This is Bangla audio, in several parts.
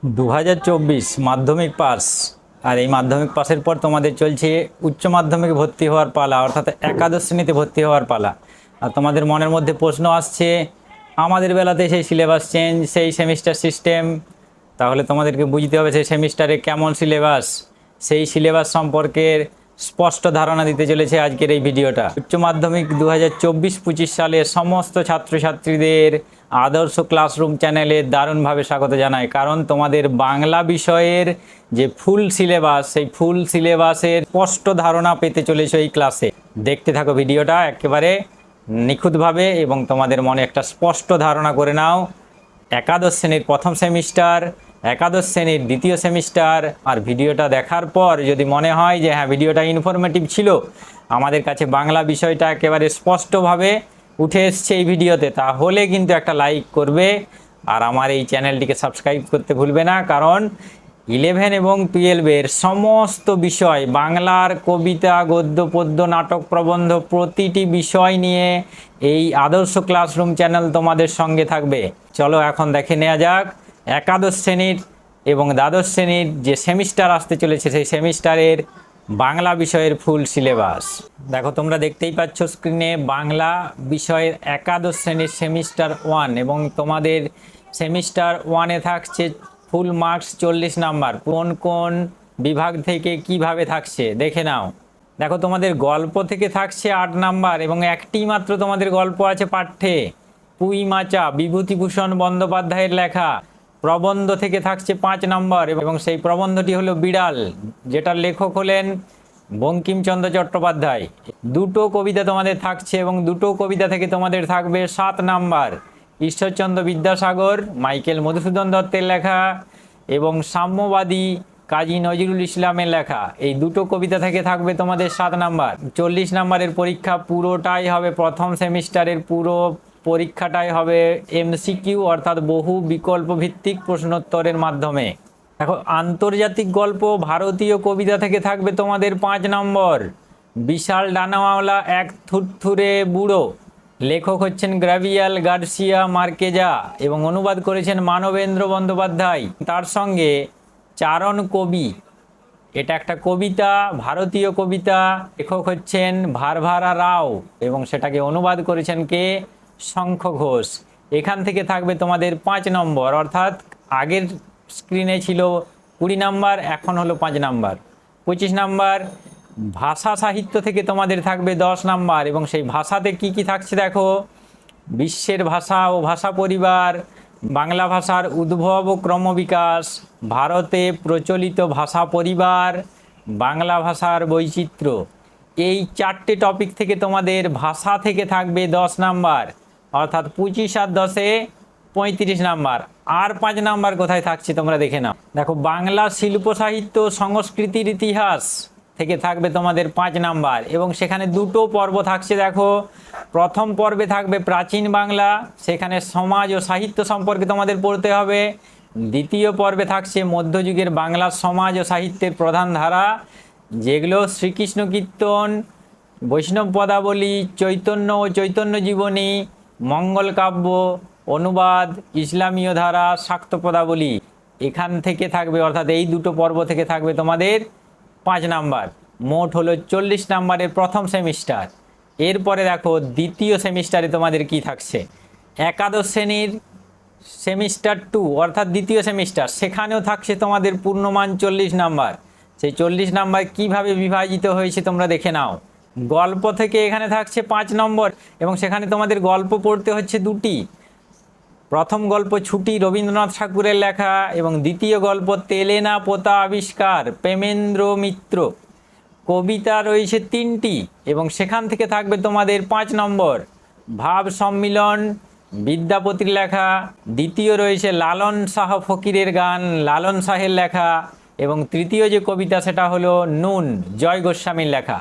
2024 মাধ্যমিক পাস। আর এই মাধ্যমিক পাসের পর তোমাদের চলছে উচ্চ মাধ্যমিকে ভর্তি হওয়ার পালা, অর্থাৎ একাদশ শ্রেণীতে ভর্তি হওয়ার পালা। আর তোমাদের মনের মধ্যে প্রশ্ন আসছে, আমাদের বেলাতে সেই সিলেবাস চেঞ্জ, সেই সেমিস্টার সিস্টেম, তাহলে তোমাদেরকে বুঝতে হবে সেই সেমিস্টারে কেমন সিলেবাস। সেই সিলেবাস সম্পর্কে স্পষ্ট ধারণা দিতে চলেছে আজকের এই ভিডিওটা। উচ্চ মাধ্যমিক 2024-25 সালের সমস্ত ছাত্রছাত্রীদের আদর্শ ক্লাসরুম চ্যানেলে দারুণভাবে স্বাগত জানাই, কারণ তোমাদের বাংলা বিষয়ের যে ফুল সিলেবাস, সেই ফুল সিলেবাসের স্পষ্ট ধারণা পেতে চলেছে এই ক্লাসে। দেখতে থাকো ভিডিওটা একেবারে নিখুঁতভাবে এবং তোমাদের মনে একটা স্পষ্ট ধারণা করে নাও একাদশ শ্রেণীর প্রথম সেমিস্টার, একাদশ শ্রেণীর দ্বিতীয় সেমিস্টার। আর ভিডিওটা দেখার পর যদি মনে হয় যে হ্যাঁ ভিডিওটা ইনফরমেটিভ ছিল, আমাদের কাছে বাংলা বিষয়টা একেবারে স্পষ্টভাবে উঠে এসছে এই ভিডিওতে, তাহলে কিন্তু একটা লাইক করবে আর আমার এই চ্যানেলটিকে সাবস্ক্রাইব করতে ভুলবে না। কারণ 11 এবং 12-এর সমস্ত বিষয়, বাংলার কবিতা, গদ্য, পদ্য, নাটক, প্রবন্ধ, প্রতিটি বিষয় নিয়ে এই আদর্শ ক্লাসরুম চ্যানেল তোমাদের সঙ্গে থাকবে। চলো এখন দেখে নেওয়া যাক একাদশ শ্রেণীর এবং দ্বাদশ শ্রেণীর যে সেমিস্টার আসতে চলেছে সেই সেমিস্টারের বাংলা বিষয়ের ফুল সিলেবাস। দেখো তোমরা দেখতেই পাচ্ছ স্ক্রিনে বাংলা বিষয়ের একাদশ শ্রেণীর সেমিস্টার 1, এবং তোমাদের সেমিস্টার 1-এ থাকছে ফুল মার্কস 40 নাম্বার। কোন কোন বিভাগ থেকে কিভাবে থাকছে দেখে নাও। দেখো তোমাদের গল্প থেকে থাকছে 8 নাম্বার এবং একটি মাত্র তোমাদের গল্প আছে পাঠ্যে, পুঁই মাচা, বিভূতিভূষণ বন্দ্যোপাধ্যায়ের লেখা। প্রবন্ধ থেকে থাকছে 5 নম্বর এবং সেই প্রবন্ধটি হলো বিড়াল, যেটার লেখক হলেন বঙ্কিমচন্দ্র চট্টোপাধ্যায়। দুটো কবিতা তোমাদের থাকছে এবং দুটো কবিতা থেকে তোমাদের থাকবে 7 নাম্বার। ঈশ্বরচন্দ্র বিদ্যাসাগর, মাইকেল মধুসূদন দত্তের লেখা এবং সাম্যবাদী কাজী নজরুল ইসলামের লেখা, এই দুটো কবিতা থেকে থাকবে তোমাদের 7 নাম্বার। 40 নাম্বারের পরীক্ষা পুরোটাই হবে, প্রথম সেমিস্টারের পুরো পরীক্ষাটাই হবে এমসিকিউ, অর্থাৎ বহু বিকল্প ভিত্তিক প্রশ্নোত্তরের মাধ্যমে। দেখো আন্তর্জাতিক গল্প, ভারতীয় কবিতা থেকে থাকবে তোমাদের 5 নম্বর। বিশাল ডানাওয়ালা এক থুরথুরে বুড়ো, লেখক হচ্ছেন গ্রাভিয়াল গার্সিয়া মার্কেজা এবং অনুবাদ করেছেন মানবেন্দ্র বন্দ্যোপাধ্যায়। তার সঙ্গে চারণ কবি, এটা একটা কবিতা, ভারতীয় কবিতা, লেখক হচ্ছেন ভারভারা রাও এবং সেটাকে অনুবাদ করেছেন কে? শঙ্খ ঘোষ। এখান থেকে থাকবে তোমাদের 5 নম্বর, অর্থাৎ আগের স্ক্রিনে ছিল 20 নাম্বার, এখন হলো 5 নাম্বার। 25 নাম্বার ভাষা সাহিত্য থেকে তোমাদের থাকবে 10 নাম্বার এবং সেই ভাষাতে কি কি থাকছে দেখো, বিশ্বের ভাষা ও ভাষা পরিবার, বাংলা ভাষার উদ্ভব ও ক্রমবিকাশ, ভারতে প্রচলিত ভাষা পরিবার, বাংলা ভাষার বৈচিত্র্য। এই 4টে টপিক থেকে তোমাদের ভাষা থেকে থাকবে 10 নাম্বার, অর্থাৎ 25 আর 10-এ 35 নাম্বার। আর 5 নাম্বার কোথায় থাকছে তোমরা দেখে নাও। দেখো বাংলা শিল্প সাহিত্য সংস্কৃতির ইতিহাস থেকে থাকবে তোমাদের 5 নাম্বার এবং সেখানে দুটো পর্ব থাকছে। দেখো প্রথম পর্বে থাকবে প্রাচীন বাংলা, সেখানে সমাজ ও সাহিত্য সম্পর্কে তোমাদের পড়তে হবে। দ্বিতীয় পর্বে থাকছে মধ্যযুগের বাংলা সমাজ ও সাহিত্যের প্রধান ধারা, যেগুলো শ্রীকৃষ্ণ কীর্তন, বৈষ্ণব পদাবলী, চৈতন্য ও চৈতন্য জীবনী, মঙ্গল কাব্য, অনুবাদ, ইসলামীয় ধারা, শাক্ত পদাবলী। এখান থেকে থাকবে, অর্থাৎ এই দুটো পর্ব থেকে থাকবে তোমাদের 5 নাম্বার। মোট হলো 40 নাম্বারের প্রথম সেমিস্টার। এরপরে দেখো দ্বিতীয় সেমিস্টারে তোমাদের কি থাকছে। একাদশ শ্রেণীর সেমিস্টার 2, অর্থাৎ দ্বিতীয় সেমিস্টার, সেখানেও থাকছে তোমাদের পূর্ণমান 40 নাম্বার। সেই 40 নাম্বার কিভাবে বিভাজিত হয়েছে তোমরা দেখে নাও। গল্প থেকে এখানে থাকছে 5 নম্বর এবং সেখানে তোমাদের গল্প পড়তে হচ্ছে দুটি। প্রথম গল্প ছুটি, রবীন্দ্রনাথ ঠাকুরের লেখা, এবং দ্বিতীয় গল্প তেলে না পোতা আবিষ্কার, প্রেমেন্দ্র মিত্র। কবিতা রয়েছে 3টি এবং সেখান থেকে থাকবে তোমাদের 5 নম্বর। ভাব সম্মিলন, বিদ্যাপতির লেখা। দ্বিতীয় রয়েছে লালন শাহ ফকিরের গান, লালন শাহের লেখা, এবং তৃতীয় যে কবিতা সেটা হলো নুন, জয় গোস্বামীর লেখা।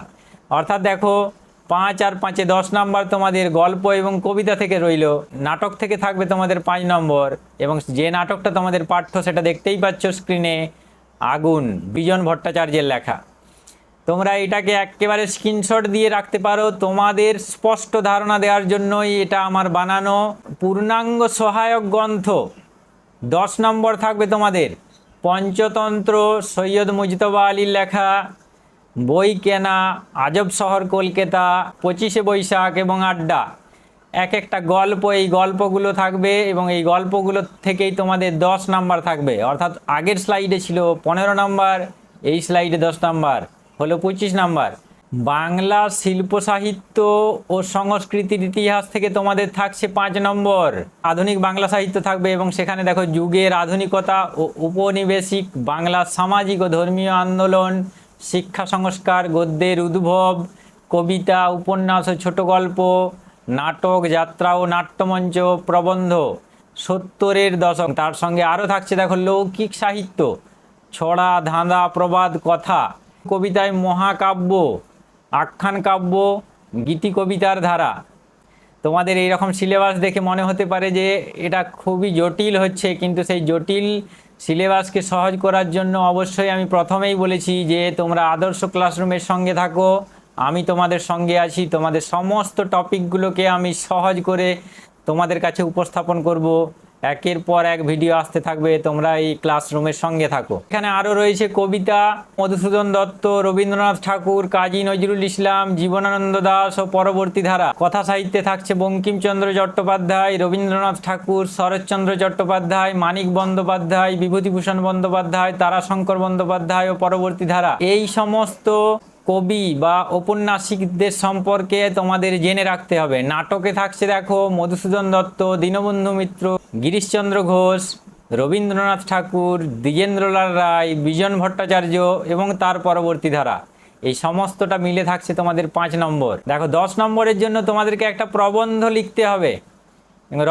অর্থাৎ দেখো 5 আর 5-এ 10 নাম্বার তোমাদের গল্প এবং কবিতা থেকে রইল। নাটক থেকে থাকবে তোমাদের 5 নম্বর এবং যে নাটকটা তোমাদের পাঠ্য সেটা দেখতেই পাচ্ছ স্ক্রিনে, আগুন, বিজন ভট্টাচার্যের লেখা। তোমরা এটাকে একেবারে স্ক্রিনশট দিয়ে রাখতে পারো, তোমাদের স্পষ্ট ধারণা দেওয়ার জন্যই এটা আমার বানানো পূর্ণাঙ্গ সহায়ক গ্রন্থ। 10 নম্বর থাকবে তোমাদের পঞ্চতন্ত্র সৈয়দ মুজতবা আলীর লেখা, বই কেনা, আজব শহর কলকাতা, 25শে বৈশাখ এবং আড্ডা। এক একটা গল্প, এই গল্পগুলো থাকবে এবং এই গল্পগুলো থেকেই তোমাদের 10 নাম্বার থাকবে। অর্থাৎ আগের স্লাইডে ছিল 15 নাম্বার, এই স্লাইডে 10 নাম্বার, হলো 25 নাম্বার। বাংলা শিল্প সাহিত্য ও সংস্কৃতির ইতিহাস থেকে তোমাদের থাকছে 5 নম্বর। আধুনিক বাংলা সাহিত্য থাকবে এবং সেখানে দেখো যুগের আধুনিকতা ও উপনিবেশিক বাংলা সামাজিক ও ধর্মীয় আন্দোলন, শিক্ষা সংস্কার, গদ্যের উদ্ভব, কবিতা, উপন্যাস ও ছোট গল্প, নাটক, যাত্রা ও নাট্যমঞ্চ, প্রবন্ধ 70-এর দশক। তার সঙ্গে আরও থাকছে দেখো লৌকিক সাহিত্য, ছড়া, ধাঁধা, প্রবাদ, কথা, কবিতায় মহাকাব্য, আখ্যান কাব্য, গীতি কবিতার ধারা। তোমাদের এইরকম সিলেবাস দেখে মনে হতে পারে যে এটা খুবই জটিল হচ্ছে, কিন্তু সেই জটিল সিলেবাসকে সহজ করার জন্য অবশ্যই আমি প্রথমেই বলেছি যে তোমরা আদর্শ ক্লাসরুমের সঙ্গে থাকো, আমি তোমাদের সঙ্গে আছি। তোমাদের সমস্ত টপিকগুলোকে আমি সহজ করে তোমাদের কাছে উপস্থাপন করব। একের পর এক ভিডিও আসতে থাকবে, তোমরা এই ক্লাসরুমের সঙ্গে থাকো। এখানে আরও রয়েছে কবিতা, মধুসূদন দত্ত, রবীন্দ্রনাথ ঠাকুর, কাজী নজরুল ইসলাম, জীবনানন্দ দাশ ও পরবর্তী ধারা। কথা সাহিত্যে থাকছে বঙ্কিমচন্দ্র চট্টোপাধ্যায়, রবীন্দ্রনাথ ঠাকুর, শরৎচন্দ্র চট্টোপাধ্যায়, মানিক বন্দ্যোপাধ্যায়, বিভূতিভূষণ বন্দ্যোপাধ্যায়, তারাশঙ্কর বন্দ্যোপাধ্যায় ও পরবর্তী ধারা। এই সমস্ত কবি বা ঔপন্যাসিকদের সম্পর্কে তোমাদের জেনে রাখতে হবে। নাটকে থাকছে দেখো মধুসূদন দত্ত, দীনবন্ধু মিত্র, গিরিশচন্দ্র ঘোষ, রবীন্দ্রনাথ ঠাকুর, দ্বিজেন্দ্রলাল রায়, বিজন ভট্টাচার্য এবং তার পরবর্তী ধারা। এই সমস্তটা মিলে থাকছে তোমাদের 5 নম্বর। দেখো 10 নম্বরের জন্য তোমাদেরকে একটা প্রবন্ধ লিখতে হবে।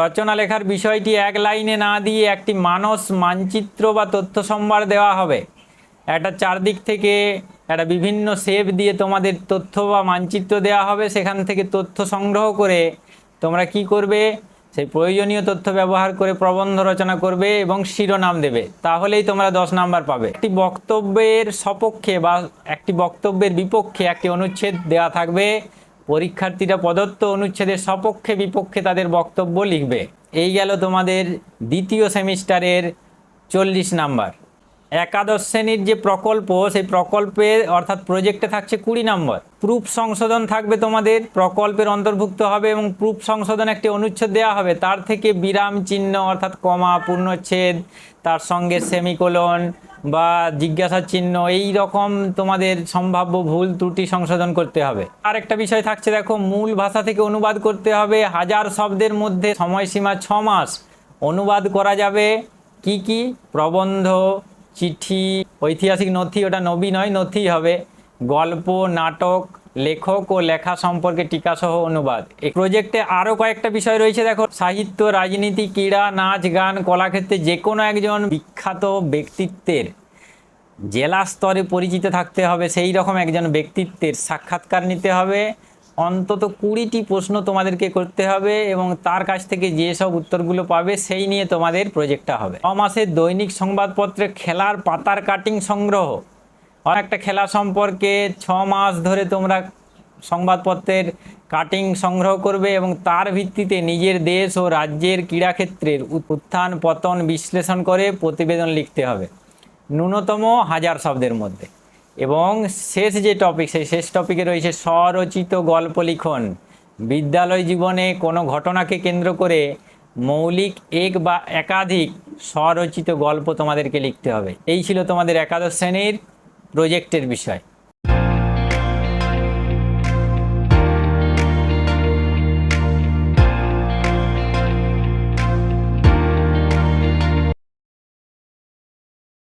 রচনা লেখার বিষয়টি এক লাইনে না দিয়ে একটি মানস মানচিত্র বা তথ্য সম্ভার দেওয়া হবে। একটা চারদিক থেকে একটা বিভিন্ন শেপ দিয়ে তোমাদের তথ্য বা মানচিত্র দেওয়া হবে। সেখান থেকে তথ্য সংগ্রহ করে তোমরা কি করবে, সেই প্রয়োজনীয় তথ্য ব্যবহার করে প্রবন্ধ রচনা করবে এবং শিরোনাম দেবে, তাহলেই তোমরা 10 নাম্বার পাবে। একটি বক্তব্যের সপক্ষে বা একটি বক্তব্যের বিপক্ষে একটি অনুচ্ছেদ দেওয়া থাকবে। পরীক্ষার্থীরা প্রদত্ত অনুচ্ছেদের সপক্ষে বিপক্ষে তাদের বক্তব্য লিখবে। এই গেল তোমাদের দ্বিতীয় সেমিস্টারের 40 নাম্বার। একাদশ শ্রেণীর যে প্রকল্প, সেই প্রকল্পে অর্থাৎ প্রজেক্টে থাকছে 20 নম্বর। প্রুফ সংশোধন থাকবে তোমাদের, প্রকল্পের অন্তর্ভুক্ত হবে এবং প্রুফ সংশোধন একটি অনুচ্ছেদ দেওয়া হবে। তার থেকে বিরাম চিহ্ন অর্থাৎ কমা, পূর্ণচ্ছেদ, তার সঙ্গে সেমিকোলন বা জিজ্ঞাসা চিহ্ন, এই রকম তোমাদের সম্ভাব্য ভুল ত্রুটি সংশোধন করতে হবে। আর একটা বিষয় থাকছে দেখো, মূল ভাষা থেকে অনুবাদ করতে হবে 1000 শব্দের মধ্যে, সময়সীমা 6 মাস। অনুবাদ করা যাবে কি কি? প্রবন্ধ, চিঠি, ঐতিহাসিক নথি, ওটা নবী নয় নথি হবে, গল্প, নাটক, লেখক ও লেখা সম্পর্কে টিকাসহ অনুবাদ। এই প্রজেক্টে আরও কয়েকটা বিষয় রয়েছে দেখো, সাহিত্য, রাজনীতি, ক্রীড়া, নাচ, গান, কলাক্ষেত্রে যে কোনো একজন বিখ্যাত ব্যক্তিত্বের, জেলা স্তরে পরিচিত থাকতে হবে সেই রকম একজন ব্যক্তিত্বের সাক্ষাৎকার নিতে হবে। অন্তত 20টি প্রশ্ন তোমাদেরকে করতে হবে এবং তার কাছ থেকে যেসব উত্তরগুলো পাবে সেই নিয়ে তোমাদের প্রজেক্টটা হবে। 6 মাসের দৈনিক সংবাদপত্রে খেলার পাতার কাটিং সংগ্রহ। অনেকটা খেলা সম্পর্কে 6 মাস ধরে তোমরা সংবাদপত্রের কাটিং সংগ্রহ করবে এবং তার ভিত্তিতে নিজের দেশ ও রাজ্যের ক্রীড়াক্ষেত্রের উত্থান পতন বিশ্লেষণ করে প্রতিবেদন লিখতে হবে, ন্যূনতম 1000 শব্দের মধ্যে। এবং শেষ যে টপিক, সেই শেষ টপিকে রয়েছে স্বরচিত গল্প লিখন। বিদ্যালয় জীবনে কোনো ঘটনাকে কেন্দ্র করে মৌলিক এক বা একাধিক স্বরচিত গল্প তোমাদেরকে লিখতে হবে। এই ছিল তোমাদের একাদশ শ্রেণীর প্রজেক্টের বিষয়।